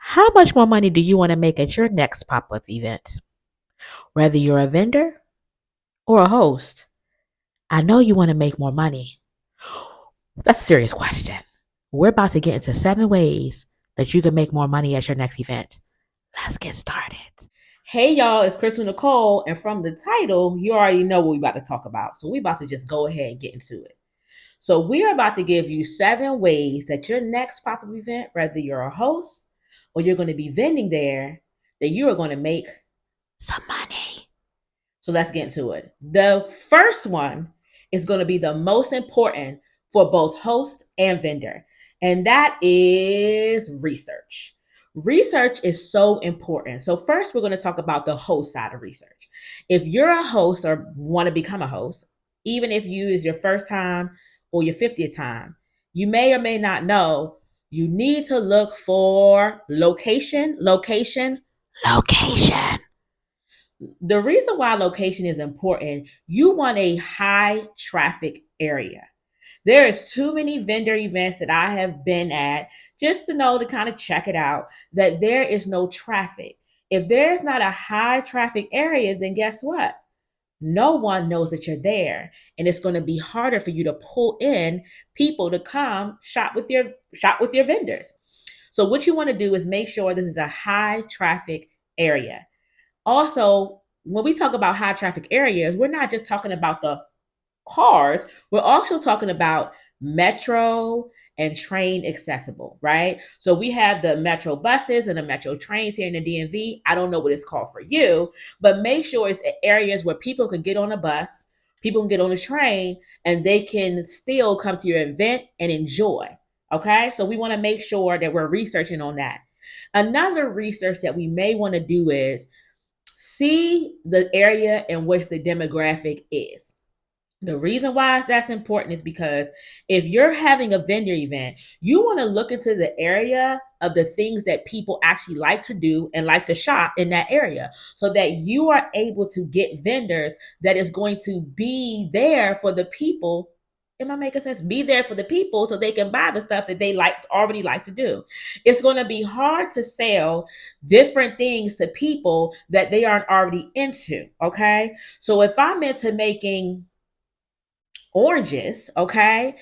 How much more money do you want to make at your next pop up event? Whether you're a vendor or a host, I know you want to make more money. That's a serious question. We're about to get into 7 ways that you can make more money at your next event. Let's get started. Hey y'all, it's Crystal Nicole, and from the title, you already know what we're about to talk about. So we're about to just go ahead and get into it. So we are about to give you 7 ways that your next pop-up event, whether you're a host or you're going to be vending there, that you are going to make some money. So let's get into it. The first one is going to be the most important for both host and vendor, and that is research. Research is so important. So, first, we're going to talk about the host side of research. If you're a host or want to become a host, even if you is your first time or your 50th time, you may or may not know you need to look for location. The reason why location is important, you want a high traffic area. There is too many vendor events that I have been at just to know to kind of check it out that there is no traffic. If there's not a high traffic area, then guess what? No one knows that you're there, and it's going to be harder for you to pull in people to come shop with your vendors. So what you want to do is make sure this is a high traffic area. Also, when we talk about high traffic areas, we're not just talking about the cars, we're also talking about metro and train accessible, right? So we have the metro buses and the metro trains here in the DMV. I don't know what it's called for you, but make sure it's areas where people can get on a bus, people can get on a train, and they can still come to your event and enjoy. Okay, so we want to make sure that we're researching on that. Another research that we may want to do is see the area in which the demographic is. The reason why that's important is because if you're having a vendor event, you want to look into the area of the things that people actually like to do and like to shop in that area so that you are able to get vendors that is going to be there for the people. Am I making sense? Be there for the people so they can buy the stuff that they already like to do. It's going to be hard to sell different things to people that they aren't already into. Okay. So if I'm into making oranges, okay,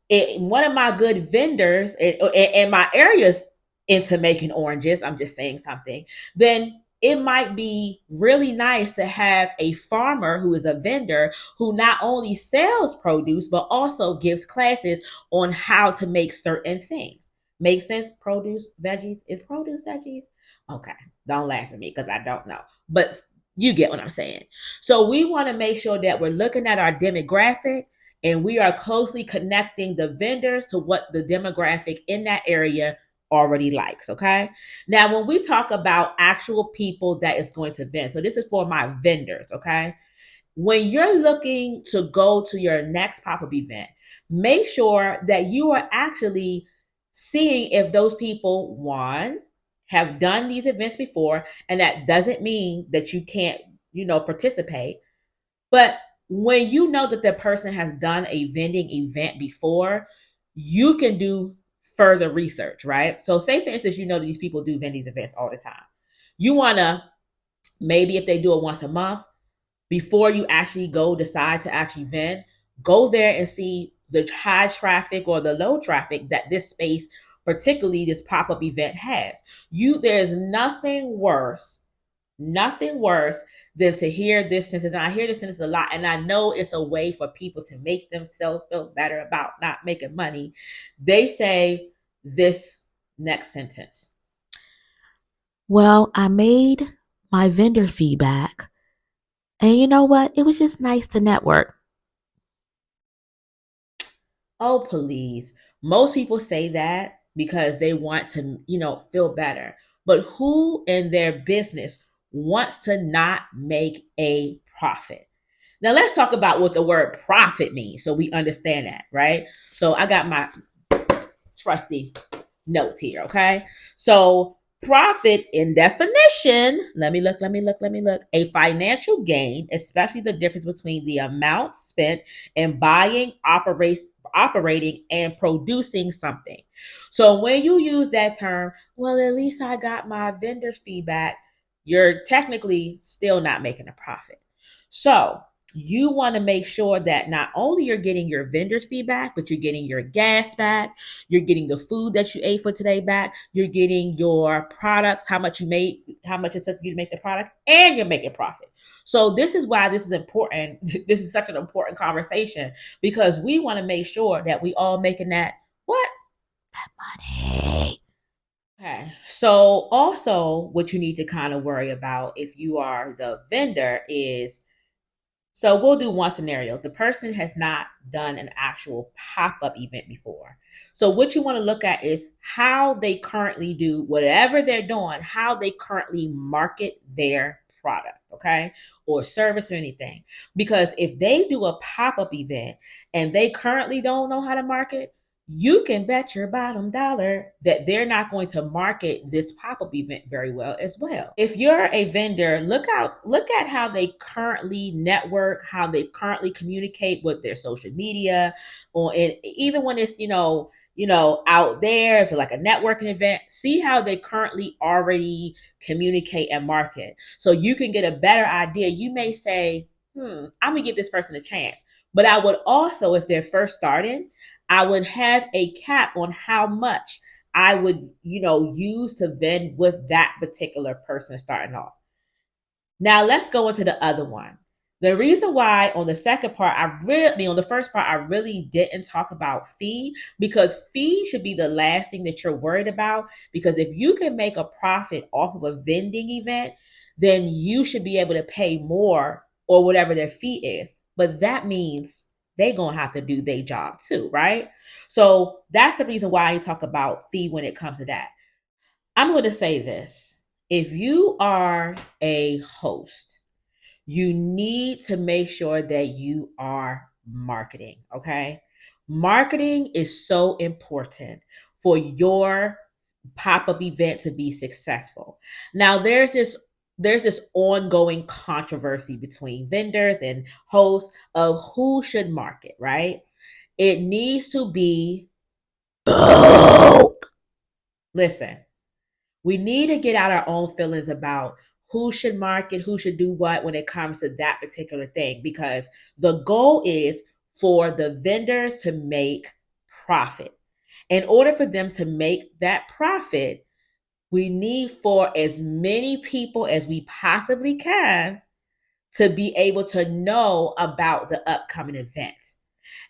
one of my good vendors in my areas into making oranges, I'm just saying something, then it might be really nice to have a farmer who is a vendor who not only sells produce but also gives classes on how to make certain things. Make sense? Produce, veggies. Is produce veggies? Okay, don't laugh at me because I don't know, but you get what I'm saying. So we want to make sure that we're looking at our demographic and we are closely connecting the vendors to what the demographic in that area already likes. Okay. Now, when we talk about actual people that is going to vend, so this is for my vendors. Okay. When you're looking to go to your next pop-up event, make sure that you are actually seeing if those people, one, have done these events before, and that doesn't mean that you can't, participate. But when you know that the person has done a vending event before, you can do further research, right? So, say for instance, you know that these people do vending events all the time. You want to, maybe if they do it once a month, before you actually go decide to actually vend, go there and see the high traffic or the low traffic that this space, particularly this pop-up event, has. There's nothing worse than to hear this sentence. And I hear this sentence a lot, and I know it's a way for people to make themselves feel better about not making money. They say this next sentence: well, I made my vendor feedback, and you know what? It was just nice to network. Oh, please. Most people say that because they want to, feel better. But who in their business wants to not make a profit? Now, let's talk about what the word profit means so we understand that, right? So, I got my trusty notes here, okay? So, profit in definition, let me look. A financial gain, especially the difference between the amount spent in buying operating and producing something. So when you use that term, well, at least I got my vendor's feedback, you're technically still not making a profit. So you want to make sure that not only you're getting your vendor's feedback, but you're getting your gas back, you're getting the food that you ate for today back, you're getting your products, how much you made, how much it took for you to make the product, and you're making profit. So this is why this is important. This is such an important conversation because we want to make sure that we all making that what? That money. Okay. So also what you need to kind of worry about if you are the vendor is, so we'll do one scenario. The person has not done an actual pop-up event before. So what you want to look at is how they currently do whatever they're doing, how they currently market their product, okay? Or service or anything. Because if they do a pop-up event and they currently don't know how to market, you can bet your bottom dollar that they're not going to market this pop-up event very well as well. If you're a vendor, look at how they currently network, how they currently communicate with their social media, or even when it's out there, if it's like a networking event, see how they currently already communicate and market. So you can get a better idea. You may say, I'm gonna give this person a chance. But I would also, if they're first starting, I would have a cap on how much I would, use to vend with that particular person starting off. Now let's go into the other one. The reason why on the second part, on the first part, I really didn't talk about fee because fee should be the last thing that you're worried about. Because if you can make a profit off of a vending event, then you should be able to pay more or whatever their fee is. But that means they're going to have to do their job too, right? So that's the reason why I talk about fee when it comes to that. I'm going to say this. If you are a host, you need to make sure that you are marketing, okay? Marketing is so important for your pop-up event to be successful. Now there's this ongoing controversy between vendors and hosts of who should market, right? It needs to be listen. We need to get out our own feelings about who should market, who should do what when it comes to that particular thing, because the goal is for the vendors to make profit. In order for them to make that profit, we need for as many people as we possibly can to be able to know about the upcoming events.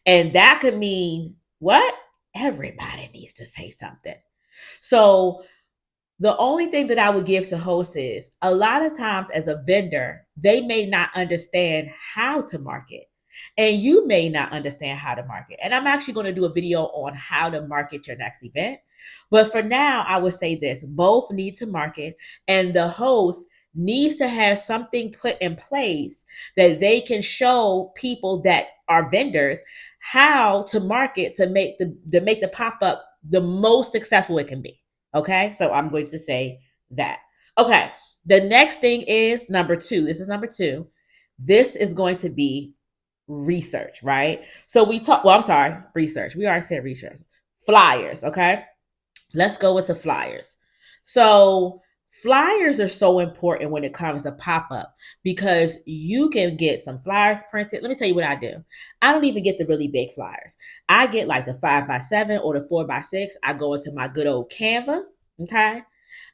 And that could mean what? Everybody needs to say something. So the only thing that I would give to hosts is a lot of times as a vendor, they may not understand how to market. And you may not understand how to market. And I'm actually going to do a video on how to market your next event. But for now, I would say this both need to market, and the host needs to have something put in place that they can show people that are vendors how to market to make the pop-up the most successful it can be. Okay, so I'm going to say that. Okay, the next thing is number two. This is number two. This is going to be research, right? So I'm sorry, research. We already said research. Flyers, okay? Let's go into flyers. So flyers are so important when it comes to pop-up because you can get some flyers printed. Let me tell you what I do. I don't even get the really big flyers. I get like the 5x7 or the 4x6. I go into my good old Canva. Okay.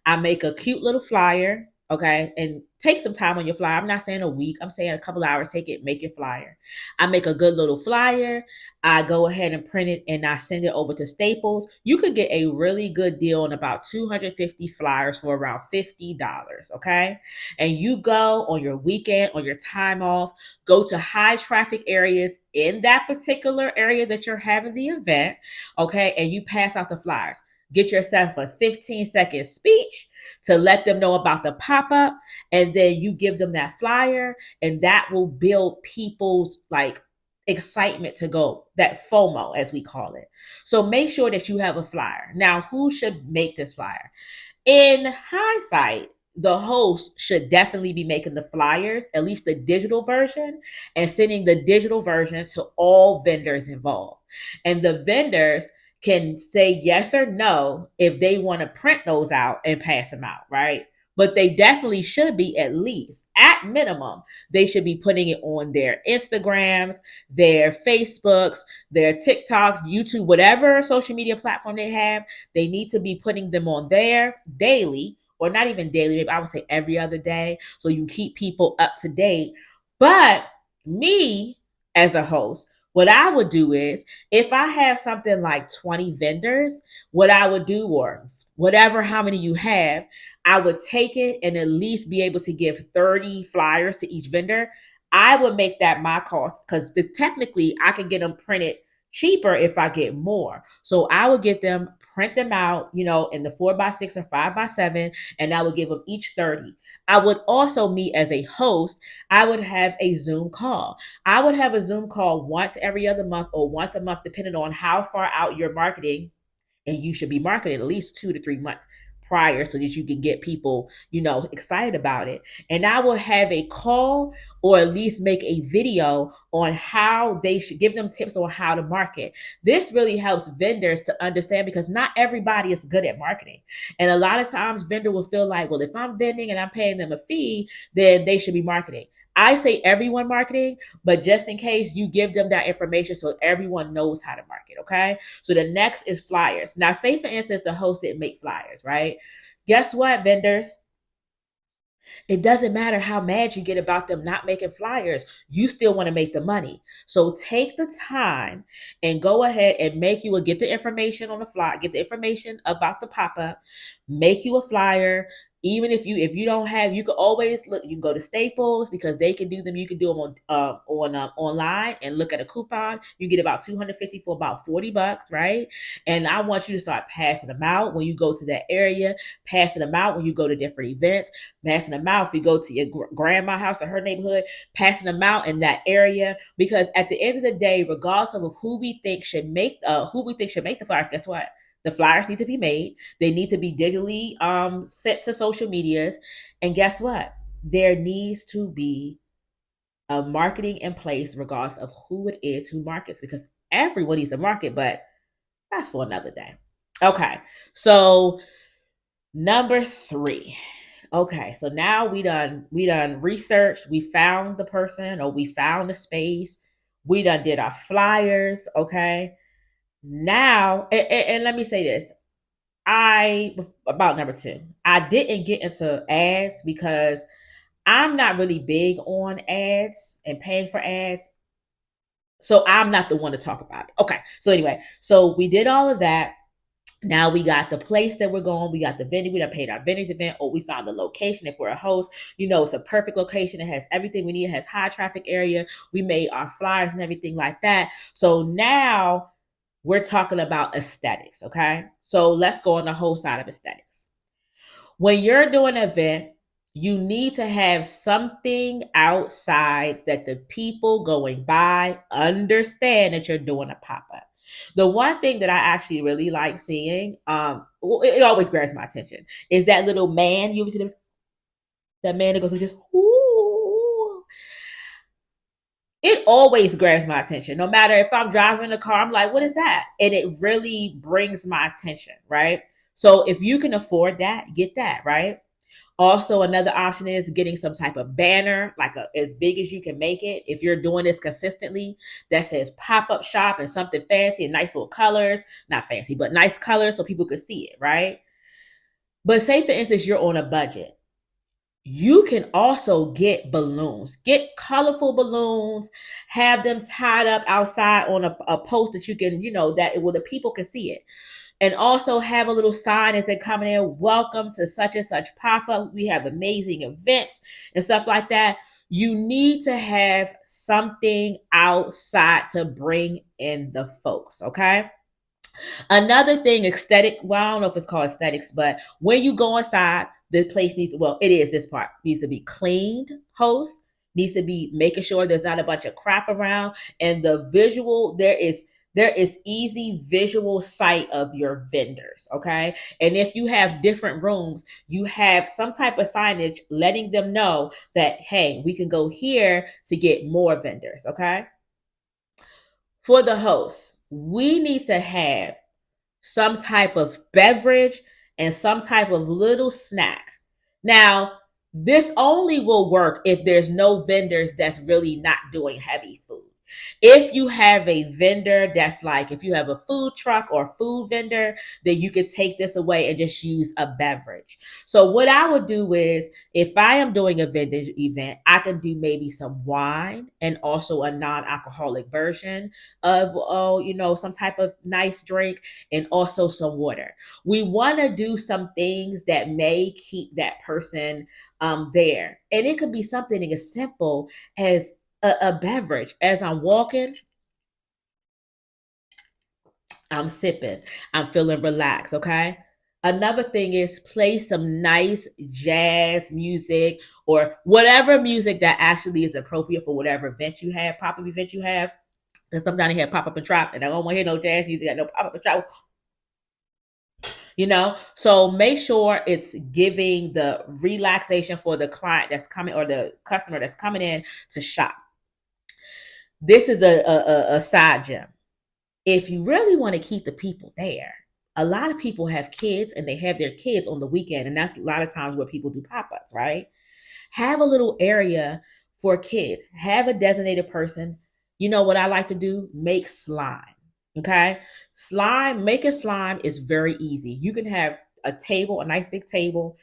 I make a cute little flyer. Okay. And take some time on your flyer. I'm not saying a week. I'm saying a couple hours. Take it, make your flyer. I make a good little flyer. I go ahead and print it and I send it over to Staples. You could get a really good deal on about 250 flyers for around $50. Okay. And you go on your weekend, on your time off, go to high traffic areas in that particular area that you're having the event. Okay. And you pass out the flyers. Get yourself a 15-second speech to let them know about the pop-up, and then you give them that flyer, and that will build people's like excitement to go, that FOMO as we call it. So make sure that you have a flyer. Now, who should make this flyer? In hindsight, the host should definitely be making the flyers, at least the digital version, and sending the digital version to all vendors involved. And the vendors can say yes or no if they want to print those out and pass them out, right? But they definitely should be, at least at minimum, they should be putting it on their Instagrams, their Facebooks, their TikToks, YouTube, whatever social media platform they have. They need to be putting them on there daily, or not even daily, maybe I would say every other day, so you keep people up to date. But me as a host, what I would do is, if I have something like 20 vendors, what I would do, or whatever, how many you have, I would take it and at least be able to give 30 flyers to each vendor. I would make that my cost, because technically I can get them printed cheaper if I get more. So I would get them, print them out, in the 4x6 or 5x7, and I would give them each 30. I would also, me as a host, I would have a Zoom call. I would have a Zoom call once every other month or once a month, depending on how far out you're marketing. And you should be marketing at least 2 to 3 months prior, so that you can get people, excited about it. And I will have a call, or at least make a video on how they should, give them tips on how to market. This really helps vendors to understand, because not everybody is good at marketing. And a lot of times vendor will feel like, well, if I'm vending and I'm paying them a fee, then they should be marketing. I say everyone marketing, but just in case, you give them that information so everyone knows how to market, okay? So the next is flyers. Now, say for instance, the host didn't make flyers, right? Guess what, vendors? It doesn't matter how mad you get about them not making flyers. You still want to make the money. So take the time and go ahead and get the information on the fly, get the information about the pop-up, make you a flyer. Even if you don't have, you can always look. You can go to Staples, because they can do them. You can do them on online and look at a coupon. You get about 250 for about $40, right? And I want you to start passing them out when you go to that area, passing them out when you go to different events, passing them out if you go to your grandma's house or her neighborhood, passing them out in that area. Because at the end of the day, regardless of who we think should make the flyers, guess what? The flyers need to be made. They need to be digitally sent to social medias. And guess what? There needs to be a marketing in place, regardless of who it is who markets, because everyone needs to market, but that's for another day. Okay, so number 3. Okay, so now we done researched, we found the person, or we found the space, we done did our flyers. Okay, now, and let me say this, about number 2, I didn't get into ads, because I'm not really big on ads and paying for ads, so I'm not the one to talk about it. Okay, so anyway, so we did all of that. Now we got the place that we're going. We got the venue. We done paid our vendors event, or we found the location. If we're a host, it's a perfect location. It has everything we need. It has high traffic area. We made our flyers and everything like that. So now we're talking about aesthetics. Okay. So let's go on the whole side of aesthetics. When you're doing an event, you need to have something outside that the people going by understand that you're doing a pop-up. The one thing that I actually really like seeing, it always grabs my attention, is that little man. You ever see that man that goes like this? Ooh. It always grabs my attention. No matter if I'm driving the car, I'm like, what is that? And it really brings my attention, right? So if you can afford that, get that, right? Also, another option is getting some type of banner, like as big as you can make it. If you're doing this consistently, that says pop-up shop and something fancy and nice little colors, not fancy, but nice colors so people could see it, right? But say, for instance, you're on a budget. You can also get balloons, get colorful balloons, have them tied up outside on a post that you can, that the people can see it. And also have a little sign as they come in, welcome to such and such pop-up. We have amazing events and stuff like that. You need to have something outside to bring in the folks, okay? Another thing, aesthetic, well, I don't know if it's called aesthetics, but when you go inside, this place needs, well, it is, this part needs to be cleaned, host, needs to be making sure there's not a bunch of crap around, and the visual, there is there is easy visual sight of your vendors. Okay. And if you have different rooms, you have some type of signage letting them know that, hey, we can go here to get more vendors. Okay. For the host, we need to have some type of beverage and some type of little snack. Now, this only will work if there's no vendors that's really not doing heavy food. If you have a vendor that's like, if you have a food truck or food vendor, then you could take this away and just use a beverage. So, what I would do is, if I am doing a vendor event, I can do maybe some wine and also a non alcoholic version of, oh, some type of nice drink and also some water. We want to do some things that may keep that person there. And it could be something as simple as a beverage. As I'm walking, I'm sipping, I'm feeling relaxed. Okay. Another thing is play some nice jazz music or whatever music that actually is appropriate for whatever event you have, pop-up event you have. Because sometimes they have pop up and trap, and I don't want to hear no jazz music, got no pop up and trap. So make sure it's giving the relaxation for the client that's coming or the customer that's coming in to shop. This is a side gem. If you really want to keep the people there, a lot of people have kids and they have their kids on the weekend, and that's a lot of times where people do pop-ups, right? Have a little area for kids. Have a designated person. You know what I like to do? Make slime. Okay. Making slime is very easy. You can have a table, a nice big table,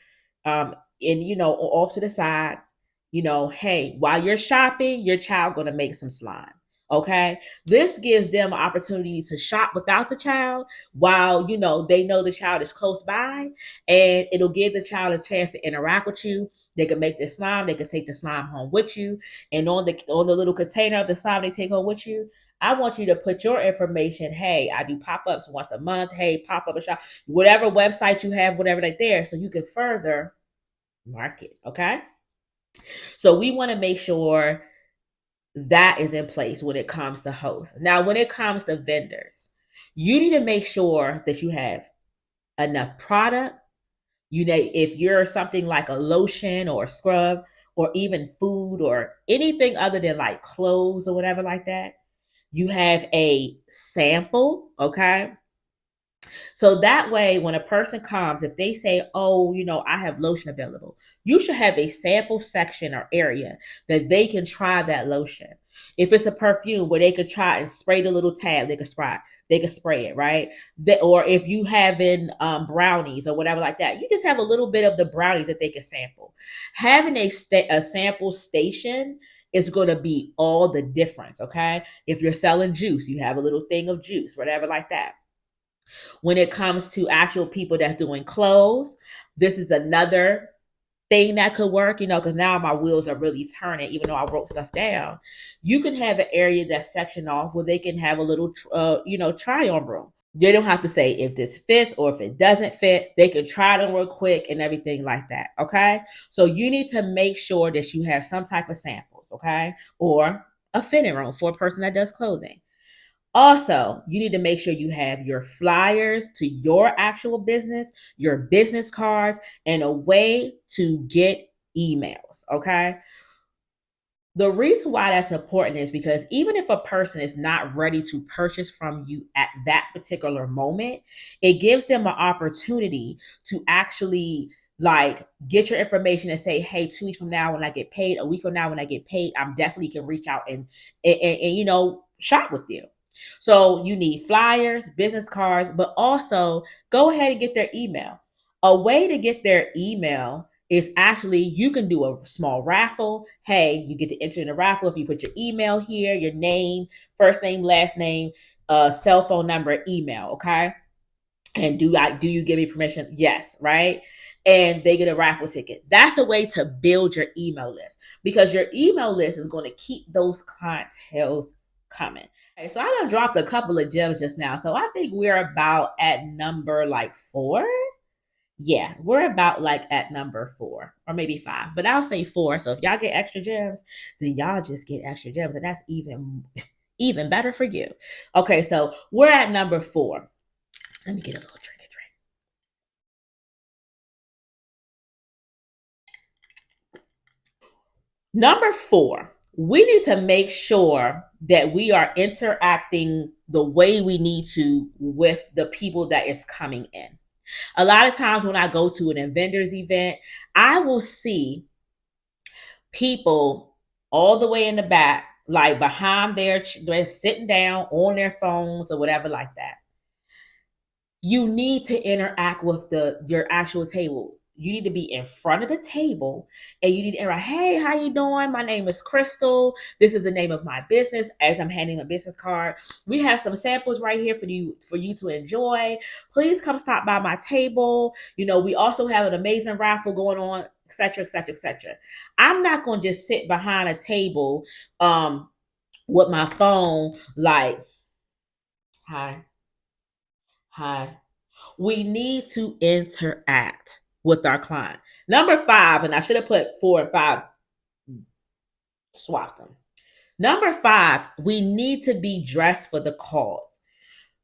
and off to the side, hey, while you're shopping, your child gonna make some slime. Okay. This gives them an opportunity to shop without the child while, they know the child is close by, and it'll give the child a chance to interact with you. They can make this slime. They can take the slime home with you. And on the little container of the slime they take home with you, I want you to put your information. Hey, I do pop-ups once a month. Hey, pop up a shop, whatever website you have, whatever that's there, so you can further market. Okay. So we want to make sure that is in place when it comes to hosts. Now, when it comes to vendors, you need to make sure that you have enough product. If you're something like a lotion or a scrub or even food or anything other than like clothes or whatever like that, you have a sample. Okay. So that way, when a person comes, if they say, oh, I have lotion available, you should have a sample section or area that they can try that lotion. If it's a perfume where they could try and spray the little tab, they could spray it, right? Or if you having brownies or whatever like that, you just have a little bit of the brownies that they can sample. Having a sample station is going to be all the difference, okay? If you're selling juice, you have a little thing of juice, whatever like that. When it comes to actual people that's doing clothes, this is another thing that could work, because now my wheels are really turning, even though I wrote stuff down. You can have an area that's sectioned off where they can have a little, try on room. They don't have to say if this fits or if it doesn't fit. They can try them real quick and everything like that. Okay. So you need to make sure that you have some type of samples. Okay. Or a fitting room for a person that does clothing. Also, you need to make sure you have your flyers to your actual business, your business cards, and a way to get emails. Okay. The reason why that's important is because even if a person is not ready to purchase from you at that particular moment, it gives them an opportunity to actually like get your information and say, hey, 2 weeks from now when I get paid, a week from now when I get paid, I'm definitely can reach out and shop with you. So you need flyers, business cards, but also go ahead and get their email. A way to get their email is actually you can do a small raffle. Hey, you get to enter in the raffle if you put your email here, your name, first name, last name, cell phone number, email, okay? And do you give me permission? Yes, right? And they get a raffle ticket. That's a way to build your email list because your email list is going to keep those clientels coming. Okay, so I done dropped a couple of gems just now. So I think we're about at number like 4. Yeah, we're about like at number 4 or maybe 5, but I'll say 4. So if y'all get extra gems, then y'all just get extra gems, and that's even Even better for you. Okay, so we're at number 4. Let me get a little drink. Number 4, we need to make sure that we are interacting the way we need to with the people that is coming in. A lot of times when I go to an vendor's event, I will see people all the way in the back, like behind they're sitting down on their phones or whatever like that. You need to interact with your actual table. You need to be in front of the table and you need to interact. Hey, how you doing? My name is Crystal. This is the name of my business. As I'm handing a business card, we have some samples right here for you to enjoy. Please come stop by my table. We also have an amazing raffle going on, etc., etc., etc. I'm not going to just sit behind a table with my phone like, hi, hi. We need to interact with our client. Number 5, and I should have put 4 and 5, swap them. Number 5, we need to be dressed for the cause.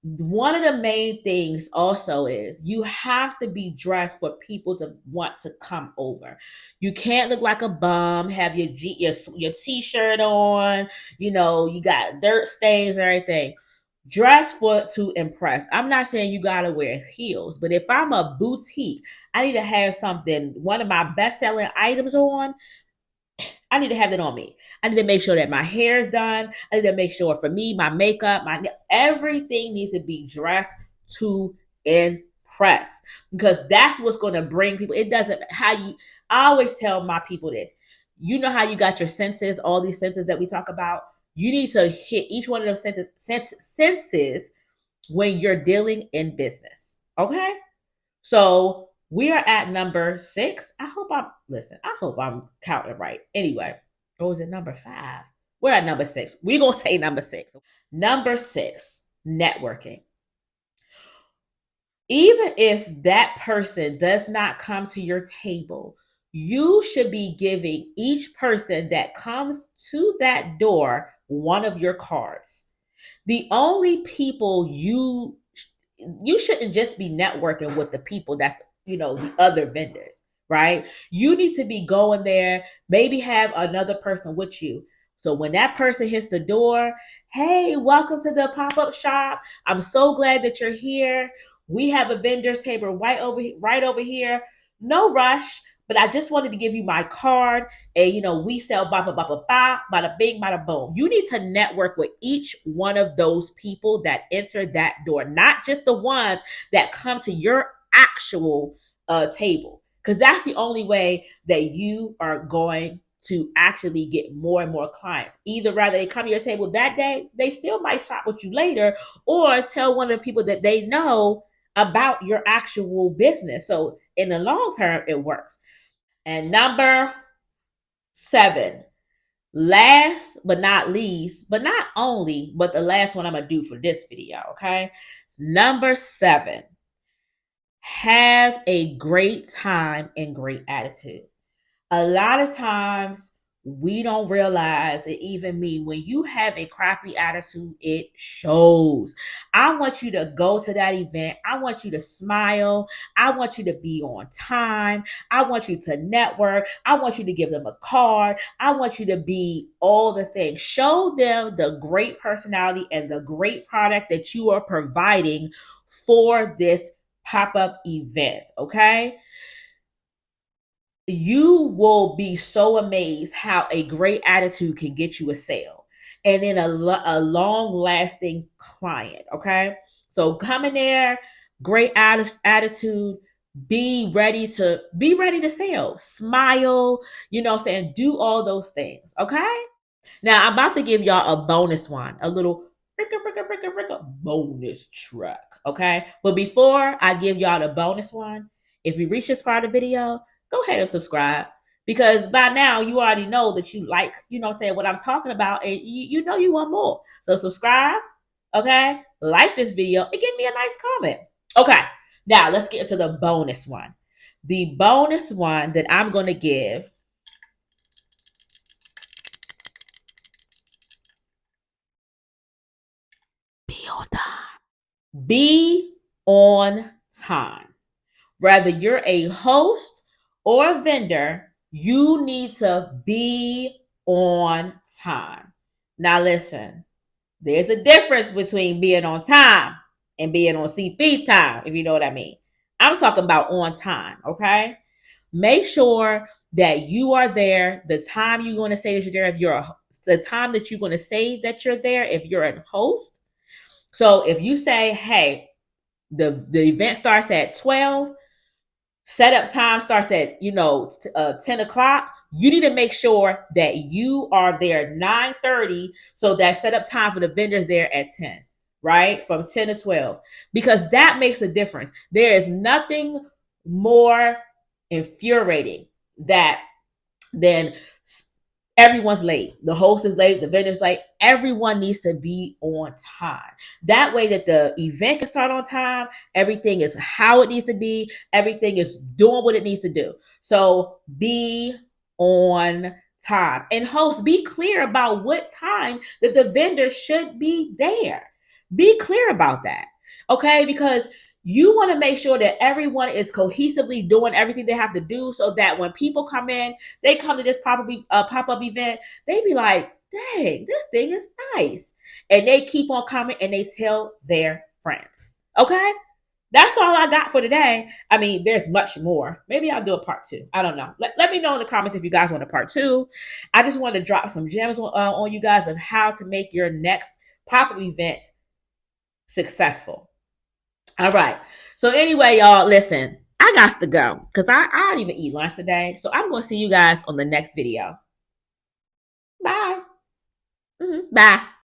One of the main things also is you have to be dressed for people to want to come over. You can't look like a bum, have your t-shirt on, you got dirt stains and everything. Dress for to impress. I'm not saying you gotta wear heels, but if I'm a boutique, I need to have something, one of my best-selling items on. I need to have that on me. I need to make sure that my hair is done. I need to make sure for me, my makeup, everything needs to be dressed to impress, because that's what's going to bring people. It doesn't I always tell my people this. You know how you got your senses, all these senses that we talk about. You need to hit each one of those senses when you're dealing in business. Okay? So we are at number 6. I hope I'm counting right. Anyway, or was it number 5? We're at number 6. We're gonna say number 6. Number 6, networking. Even if that person does not come to your table, you should be giving each person that comes to that door one of your cards. The only people you shouldn't just be networking with the people that's, the other vendors, right? You need to be going there, maybe have another person with you. So when that person hits the door, hey, welcome to the pop-up shop. I'm so glad that you're here. We have a vendor's table right over here. No rush, but I just wanted to give you my card. And we sell ba ba ba ba ba, bada bing, bada boom. You need to network with each one of those people that enter that door, not just the ones that come to your actual table, because that's the only way that you are going to actually get more and more clients. Either rather they come to your table that day, they still might shop with you later, or tell one of the people that they know about your actual business. So in the long term, it works. And number 7, last but not least, but not only, but the last one I'm going to do for this video, okay? Number 7, have a great time and great attitude. A lot of times we don't realize it, even me, when you have a crappy attitude, it shows. I want you to go to that event. I want you to smile. I want you to be on time. I want you to network. I want you to give them a card. I want you to be all the things. Show them the great personality and the great product that you are providing for this pop-up event, okay? You will be so amazed how a great attitude can get you a sale and then a long lasting client. Okay. So come in there, great attitude, be ready to sell, smile, saying, do all those things. Okay. Now I'm about to give y'all a bonus one, a little bonus track. Okay. But before I give y'all the bonus one, if you reach this part of the video, go ahead and subscribe, because by now you already know that you like, what I'm talking about, and you want more. So subscribe, okay? Like this video and give me a nice comment. Okay, now let's get into the bonus one. The bonus one that I'm going to give Be on time. Whether you're a host or a vendor, you need to be on time. Now, listen, there's a difference between being on time and being on CP time, if you know what I mean. I'm talking about on time, okay? Make sure that you are there the time you're going to say that you're there. If you're the time that you're going to say that you're there, if you're a host. So if you say, hey, the event starts at 12, setup time starts at 10 o'clock, you need to make sure that you are there 9:30, so that setup time for the vendors there at 10, right, from 10 to 12, because that makes a difference. There is nothing more infuriating that than everyone's late. The host is late, the vendor's late. Everyone needs to be on time. That way that the event can start on time. Everything is how it needs to be. Everything is doing what it needs to do. So be on time. And host, be clear about what time that the vendor should be there. Be clear about that. Okay? Because you want to make sure that everyone is cohesively doing everything they have to do, so that when people come in, they come to this pop-up event, they be like, dang, this thing is nice. And they keep on coming and they tell their friends. Okay? That's all I got for today. I mean, there's much more. Maybe I'll do a part two. I don't know. Let me know in the comments if you guys want a part two. I just want to drop some gems on you guys of how to make your next pop-up event successful. All right. So anyway, y'all, listen, I got to go because I didn't even eat lunch today. So I'm going to see you guys on the next video. Bye. Bye.